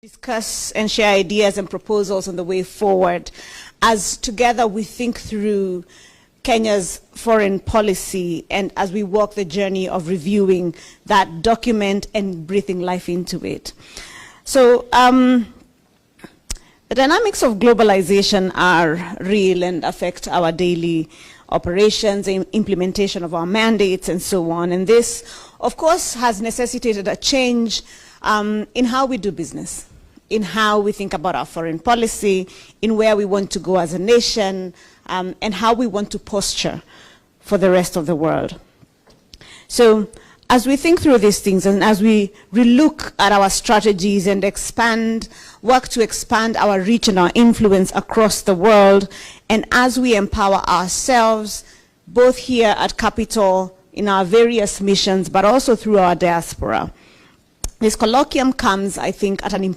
discuss and share ideas and proposals on the way forward as together we think through Kenya's foreign policy and as we walk the journey of reviewing that document and breathing life into it. So the dynamics of globalization are real and affect our daily operations, implementation of our mandates and so on. And this, of course, has necessitated a change in how we do business, in how we think about our foreign policy, in where we want to go as a nation, and how we want to posture for the rest of the world. So as we think through these things and as we relook at our strategies and work to expand our reach and our influence across the world, and as we empower ourselves, both here at Capitol, in our various missions, but also through our diaspora, this colloquium comes, I think, at an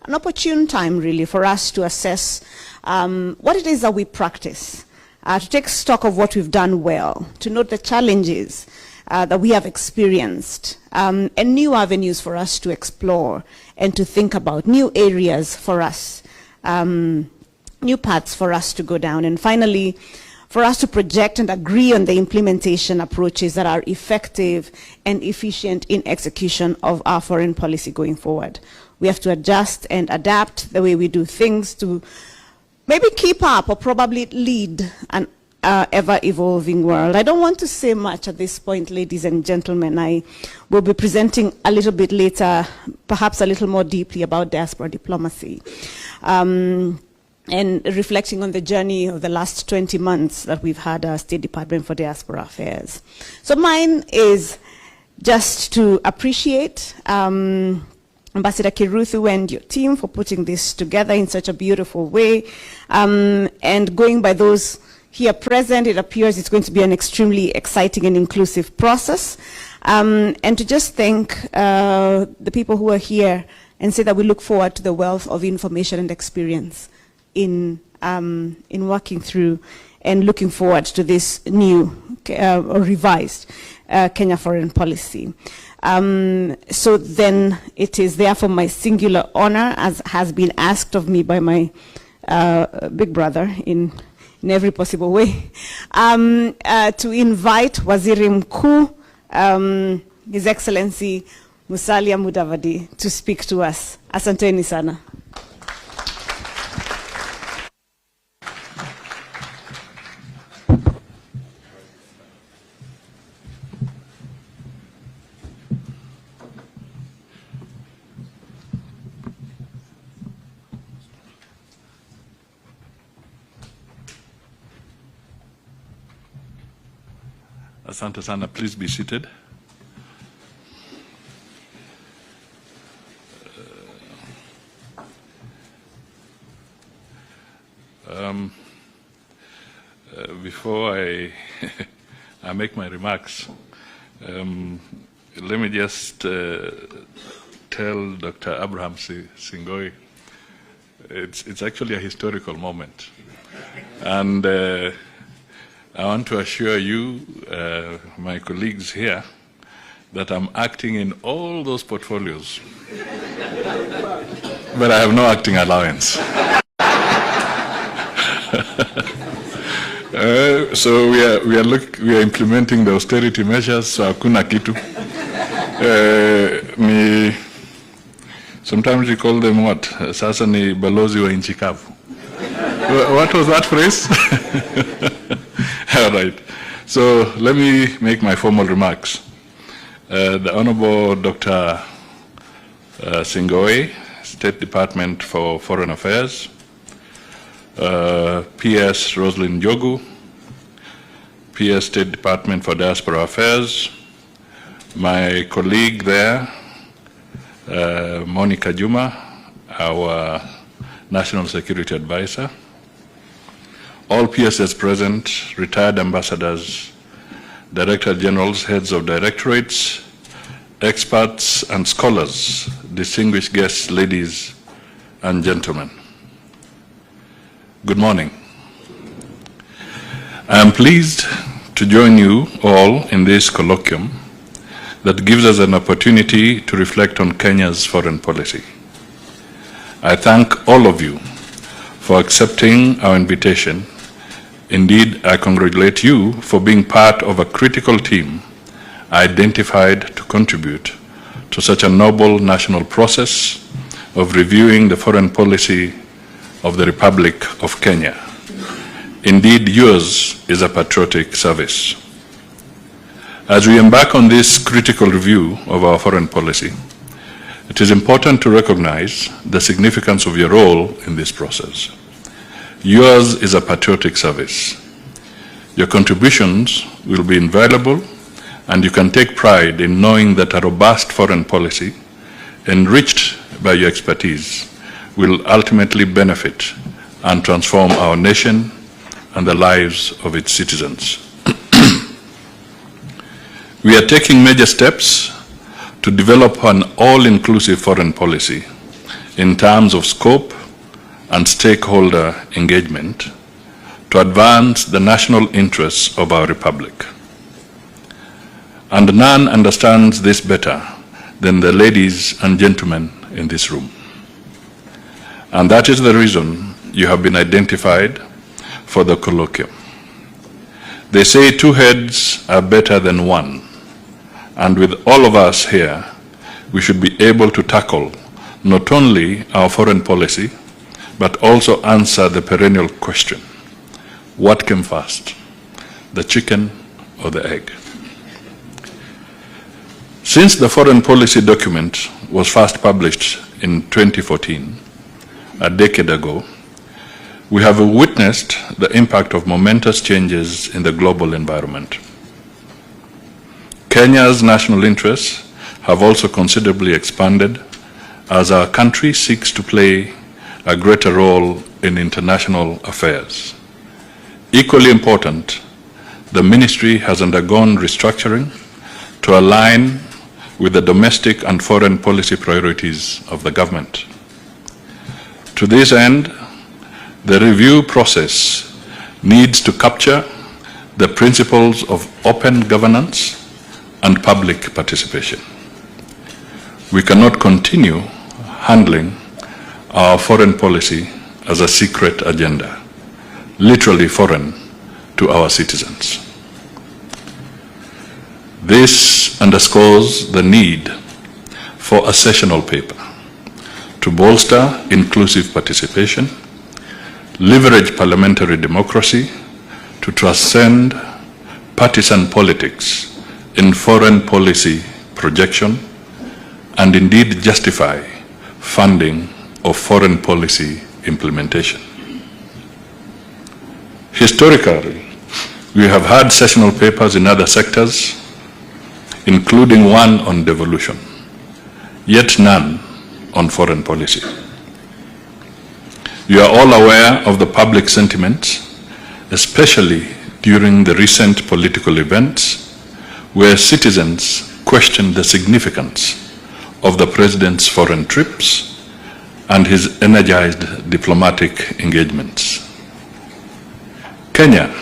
opportune time, really, for us to assess what it is that we practice, to take stock of what we've done well, to note the challenges that we have experienced, and new avenues for us to explore and to think about, new areas for us, new paths for us to go down, and finally, for us to project and agree on the implementation approaches that are effective and efficient in execution of our foreign policy going forward. We have to adjust and adapt the way we do things to maybe keep up or probably lead an ever-evolving world. I don't want to say much at this point, ladies and gentlemen. I will be presenting a little bit later, perhaps a little more deeply about diaspora diplomacy. And reflecting on the journey of the last 20 months that we've had a State Department for Diaspora Affairs. So mine is just to appreciate Ambassador Kiruthu and your team for putting this together in such a beautiful way. And going by those here present, it appears it's going to be an extremely exciting and inclusive process. And to just thank the people who are here and say that we look forward to the wealth of information and experience in working through and looking forward to this new or revised Kenya foreign policy. So then it is therefore my singular honor, as has been asked of me by my big brother in every possible way, to invite Waziri Mkuu, His Excellency Musalia Mudavadi, to speak to us. Asanteni sana. Asante sana, please be seated. Before I make my remarks, let me just tell Dr. Abraham Singoi, it's actually a historical moment. And I want to assure you, my colleagues here, that I'm acting in all those portfolios, but I have no acting allowance. So we are implementing the austerity measures, so hakuna kitu. Sometimes we call them what? Sasa ni balozi wa nchi kavu. What was that phrase? All right. So let me make my formal remarks. The Honorable Dr. Singoi, State Department for Foreign Affairs, PS Roslyn Jogu, PS State Department for Diaspora Affairs, my colleague there, Monica Juma, our National Security Advisor, all PSS present, retired ambassadors, director generals, heads of directorates, experts and scholars, distinguished guests, ladies and gentlemen. Good morning. I am pleased to join you all in this colloquium that gives us an opportunity to reflect on Kenya's foreign policy. I thank all of you for accepting our invitation. Indeed, I congratulate you for being part of a critical team identified to contribute to such a noble national process of reviewing the foreign policy of the Republic of Kenya. Indeed, yours is a patriotic service. As we embark on this critical review of our foreign policy, it is important to recognize the significance of your role in this process. Yours is a patriotic service. Your contributions will be invaluable, and you can take pride in knowing that a robust foreign policy, enriched by your expertise, will ultimately benefit and transform our nation and the lives of its citizens. We are taking major steps to develop an all-inclusive foreign policy in terms of scope and stakeholder engagement to advance the national interests of our Republic. And none understands this better than the ladies and gentlemen in this room. And that is the reason you have been identified for the colloquium. They say two heads are better than one, and with all of us here, we should be able to tackle not only our foreign policy, but also answer the perennial question: what came first, the chicken or the egg? Since the foreign policy document was first published in 2014, a decade ago, we have witnessed the impact of momentous changes in the global environment. Kenya's national interests have also considerably expanded as our country seeks to play a greater role in international affairs. Equally important, the ministry has undergone restructuring to align with the domestic and foreign policy priorities of the government. To this end, the review process needs to capture the principles of open governance and public participation. We cannot continue handling our foreign policy as a secret agenda, literally foreign to our citizens. This underscores the need for a sessional paper to bolster inclusive participation, leverage parliamentary democracy to transcend partisan politics in foreign policy projection, and indeed justify funding of foreign policy implementation. Historically, we have had sessional papers in other sectors, including one on devolution, yet none on foreign policy. You are all aware of the public sentiments, especially during the recent political events, where citizens questioned the significance of the President's foreign trips and his energized diplomatic engagements. Kenya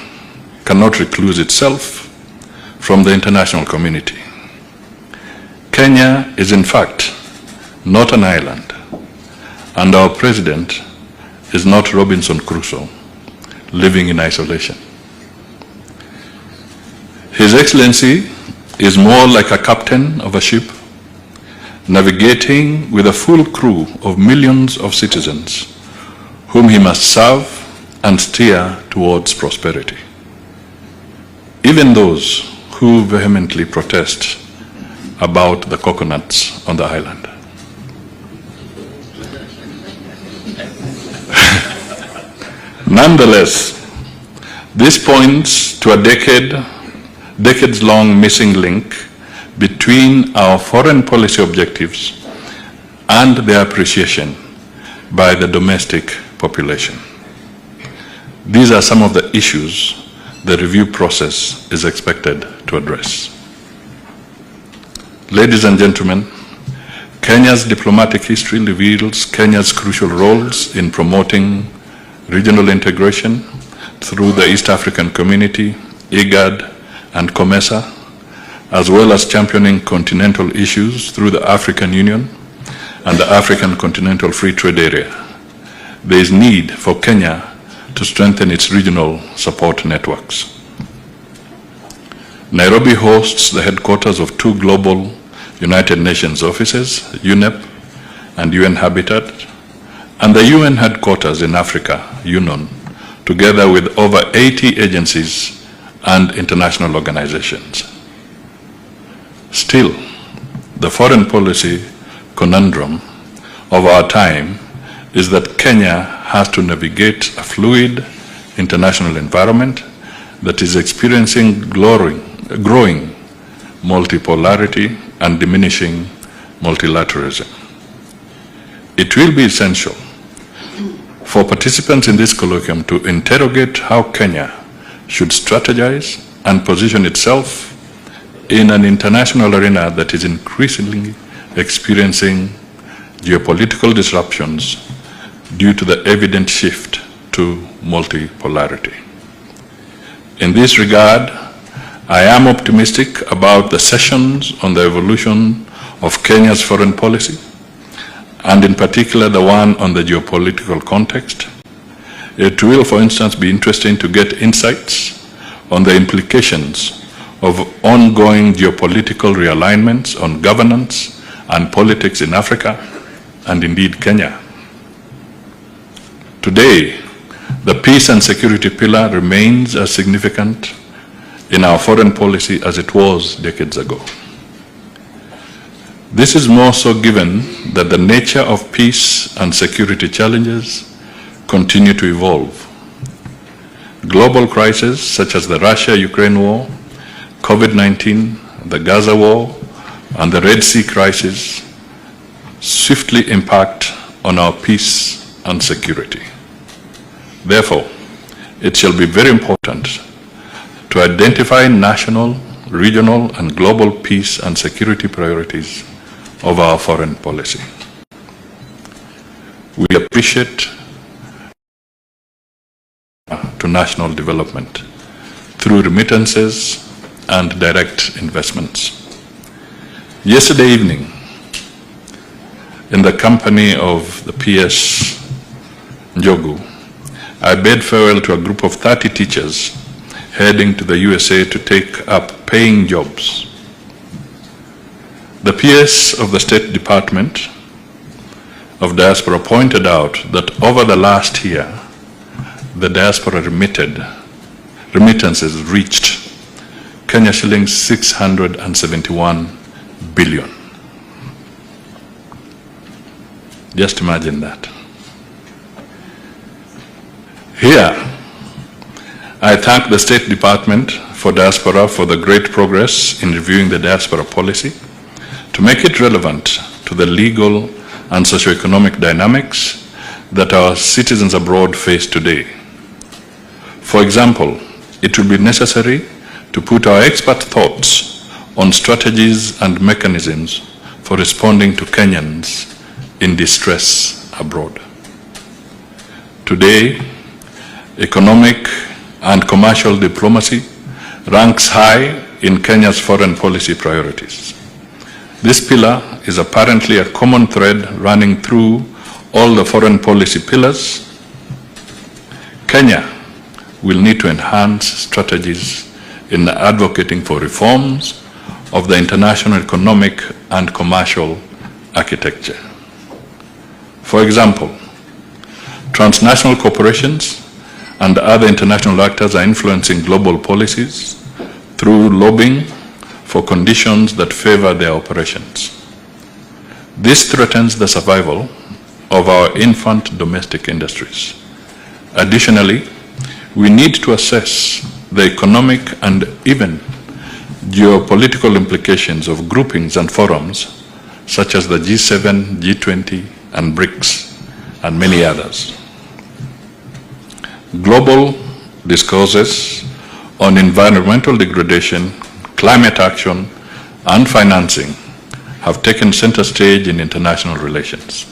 cannot recluse itself from the international community. Kenya is in fact not an island, and our President is not Robinson Crusoe living in isolation. His Excellency is more like a captain of a ship navigating with a full crew of millions of citizens whom he must serve and steer towards prosperity. Even those who vehemently protest about the coconuts on the island. Nonetheless, this points to a decades-long missing link between our foreign policy objectives and their appreciation by the domestic population. These are some of the issues the review process is expected to address. Ladies and gentlemen, Kenya's diplomatic history reveals Kenya's crucial roles in promoting regional integration through the East African Community, IGAD, and COMESA, as well as championing continental issues through the African Union and the African Continental Free Trade Area, there is need for Kenya to strengthen its regional support networks. Nairobi hosts the headquarters of two global United Nations offices, UNEP and UN Habitat, and the UN headquarters in Africa, UNON, together with over 80 agencies and international organizations. Still, the foreign policy conundrum of our time is that Kenya has to navigate a fluid international environment that is experiencing growing multipolarity and diminishing multilateralism. It will be essential for participants in this colloquium to interrogate how Kenya should strategize and position itself in an international arena that is increasingly experiencing geopolitical disruptions due to the evident shift to multipolarity. In this regard, I am optimistic about the sessions on the evolution of Kenya's foreign policy, and in particular the one on the geopolitical context. It will, for instance, be interesting to get insights on the implications of ongoing geopolitical realignments on governance and politics in Africa, and indeed Kenya. Today, the peace and security pillar remains as significant in our foreign policy as it was decades ago. This is more so given that the nature of peace and security challenges continue to evolve. Global crises such as the Russia-Ukraine war, COVID-19, the Gaza war, and the Red Sea crisis swiftly impact on our peace and security. Therefore, it shall be very important to identify national, regional, and global peace and security priorities of our foreign policy. We appreciate to national development through remittances and direct investments. Yesterday evening, in the company of the PS Njogu, I bade farewell to a group of 30 teachers heading to the USA to take up paying jobs. The PS of the State Department of Diaspora pointed out that over the last year, the diaspora remittances reached Kenya shillings 671 billion. Just imagine that. Here, I thank the State Department for Diaspora for the great progress in reviewing the diaspora policy to make it relevant to the legal and socioeconomic dynamics that our citizens abroad face today. For example, it will be necessary to put our expert thoughts on strategies and mechanisms for responding to Kenyans in distress abroad. Today, economic and commercial diplomacy ranks high in Kenya's foreign policy priorities. This pillar is apparently a common thread running through all the foreign policy pillars. Kenya will need to enhance strategies in advocating for reforms of the international economic and commercial architecture. For example, transnational corporations and other international actors are influencing global policies through lobbying for conditions that favor their operations. This threatens the survival of our infant domestic industries. Additionally, we need to assess the economic and even geopolitical implications of groupings and forums such as the G7, G20, and BRICS, and many others. Global discourses on environmental degradation, climate action, and financing have taken center stage in international relations.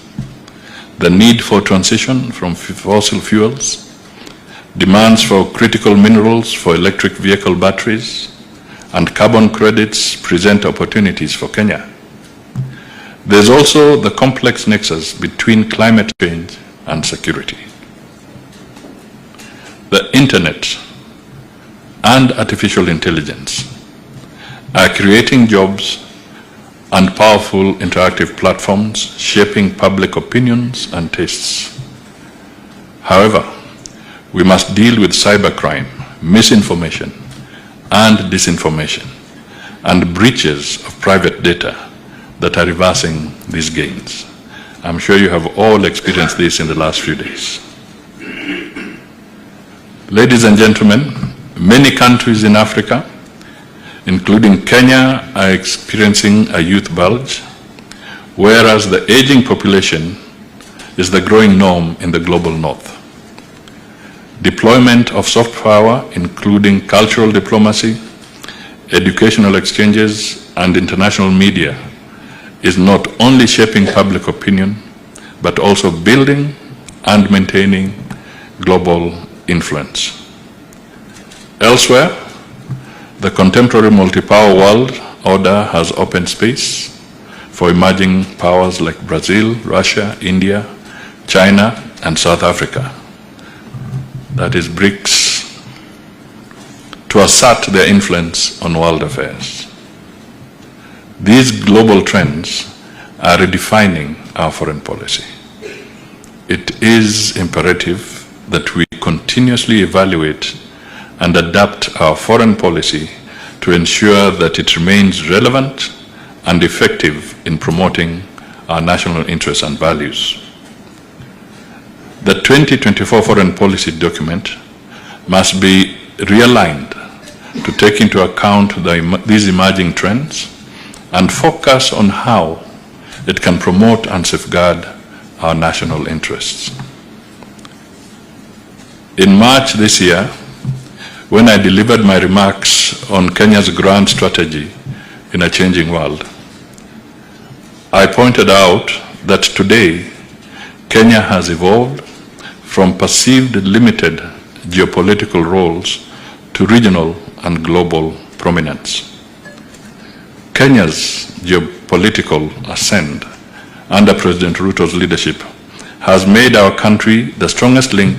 The need for transition from fossil fuels, demands for critical minerals for electric vehicle batteries, and carbon credits present opportunities for Kenya. There's also the complex nexus between climate change and security. The internet and artificial intelligence are creating jobs and powerful interactive platforms shaping public opinions and tastes. However, we must deal with cybercrime, misinformation, and disinformation, and breaches of private data that are reversing these gains. I'm sure you have all experienced this in the last few days. Ladies and gentlemen, many countries in Africa, including Kenya, are experiencing a youth bulge, whereas the aging population is the growing norm in the global north. Deployment of soft power, including cultural diplomacy, educational exchanges, and international media, is not only shaping public opinion, but also building and maintaining global influence. Elsewhere, the contemporary multi-power world order has opened space for emerging powers like Brazil, Russia, India, China, and South Africa, that is BRICS, to assert their influence on world affairs. These global trends are redefining our foreign policy. It is imperative that we continuously evaluate and adapt our foreign policy to ensure that it remains relevant and effective in promoting our national interests and values. The 2024 foreign policy document must be realigned to take into account these emerging trends and focus on how it can promote and safeguard our national interests. In March this year, when I delivered my remarks on Kenya's grand strategy in a changing world, I pointed out that today Kenya has evolved from perceived limited geopolitical roles to regional and global prominence. Kenya's geopolitical ascent under President Ruto's leadership has made our country the strongest link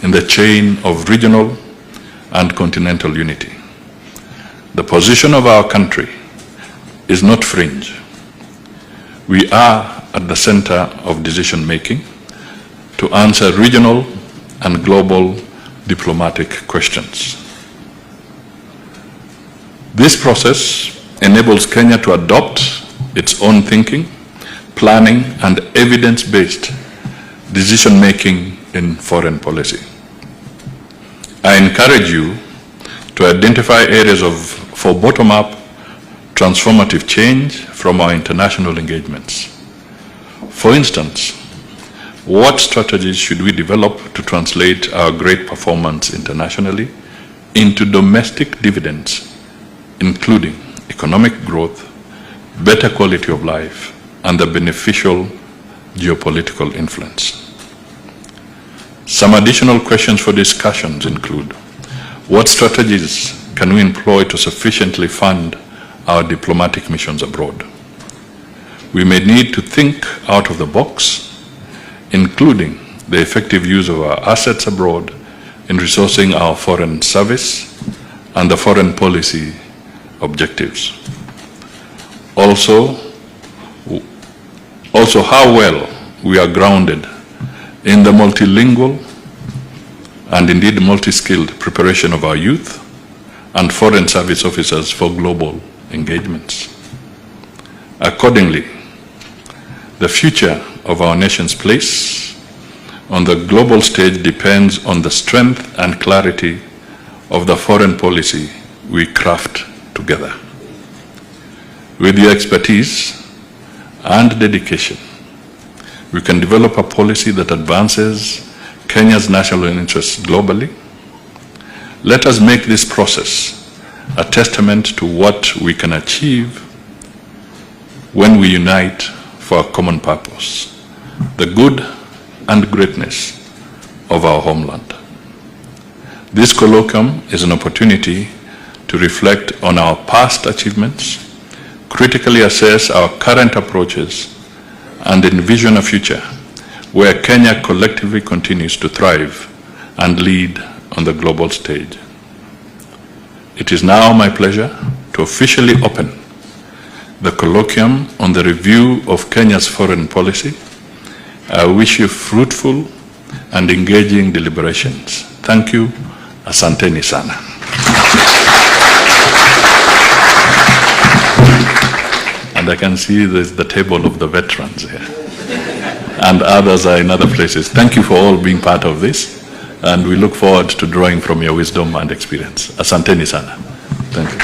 in the chain of regional and continental unity. The position of our country is not fringe. We are at the center of decision-making to answer regional and global diplomatic questions. This process enables Kenya to adopt its own thinking, planning, and evidence-based decision-making in foreign policy. I encourage you to identify areas for bottom-up transformative change from our international engagements. For instance, what strategies should we develop to translate our great performance internationally into domestic dividends, including economic growth, better quality of life, and the beneficial geopolitical influence? Some additional questions for discussions include: what strategies can we employ to sufficiently fund our diplomatic missions abroad? We may need to think out of the box, including the effective use of our assets abroad in resourcing our foreign service and the foreign policy objectives. Also how well we are grounded in the multilingual and indeed multi-skilled preparation of our youth and foreign service officers for global engagements. Accordingly, the future of our nation's place on the global stage depends on the strength and clarity of the foreign policy we craft together. With your expertise and dedication, we can develop a policy that advances Kenya's national interests globally. Let us make this process a testament to what we can achieve when we unite for a common purpose: the good and greatness of our homeland. This colloquium is an opportunity to reflect on our past achievements, critically assess our current approaches, and envision a future where Kenya collectively continues to thrive and lead on the global stage. It is now my pleasure to officially open the Colloquium on the review of Kenya's foreign policy. I wish you fruitful and engaging deliberations. Thank you. Asanteni sana. And I can see there's the table of the veterans here. And others are in other places. Thank you for all being part of this. And we look forward to drawing from your wisdom and experience. Asanteni sana. Thank you.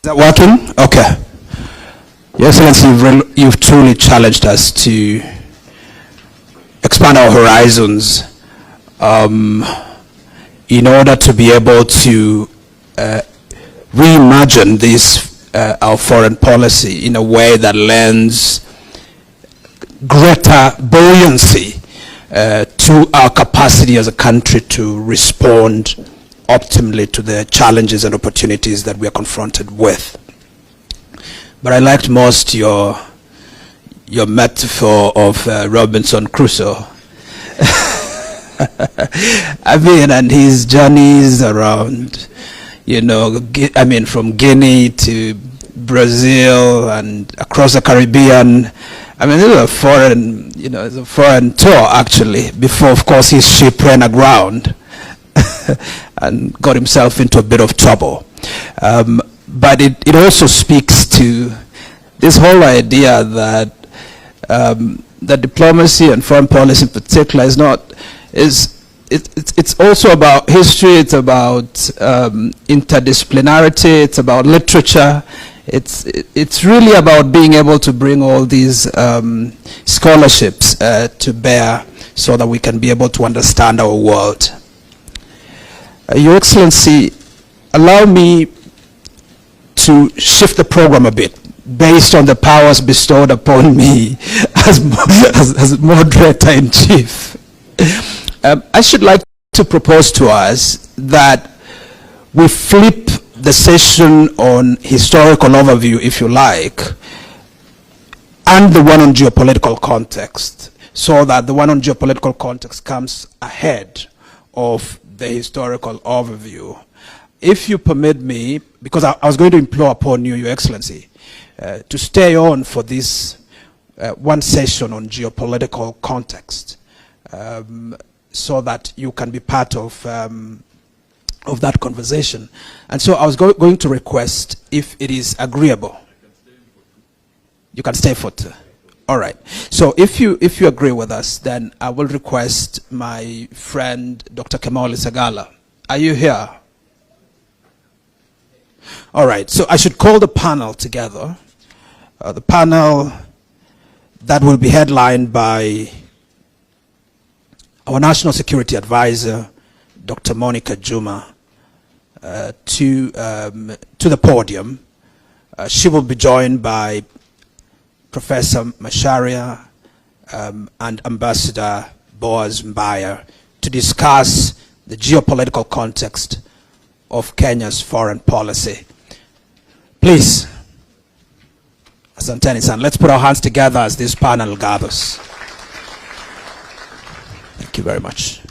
Is that working? Okay. Your Excellency, you've truly challenged us to expand our horizons in order to be able to reimagine this, our foreign policy in a way that lends greater buoyancy to our capacity as a country to respond optimally to the challenges and opportunities that we are confronted with. But I liked most your metaphor of Robinson Crusoe. I mean, and his journeys around, you know, I mean, from Guinea to Brazil and across the Caribbean. I mean, this is a foreign, you know, it's a foreign tour actually, before, of course, his ship ran aground and got himself into a bit of trouble. But it also speaks to this whole idea that that diplomacy and foreign policy in particular is not, it's also about history, it's about interdisciplinarity, it's about literature. It's really about being able to bring all these scholarships to bear so that we can be able to understand our world. Your Excellency, allow me to shift the program a bit based on the powers bestowed upon me as moderator-in-chief. I should like to propose to us that we flip the session on historical overview, if you like, and the one on geopolitical context, so that the one on geopolitical context comes ahead of the historical overview. If you permit me, because I was going to implore upon you, Your Excellency, to stay on for this one session on geopolitical context, so that you can be part of that conversation. And so I was going to request, if it is agreeable, you can stay for two. All right. So if you agree with us, then I will request my friend Dr. Kemoli Sagala. Are you here? All right. So I should call the panel together. The panel that will be headlined by our National Security Advisor, Dr. Monica Juma, to the podium. She will be joined by Professor Macharia and Ambassador Boaz Mbaya to discuss the geopolitical context of Kenya's foreign policy. Please, Asanteni-san, let's put our hands together as this panel gathers. Thank you very much.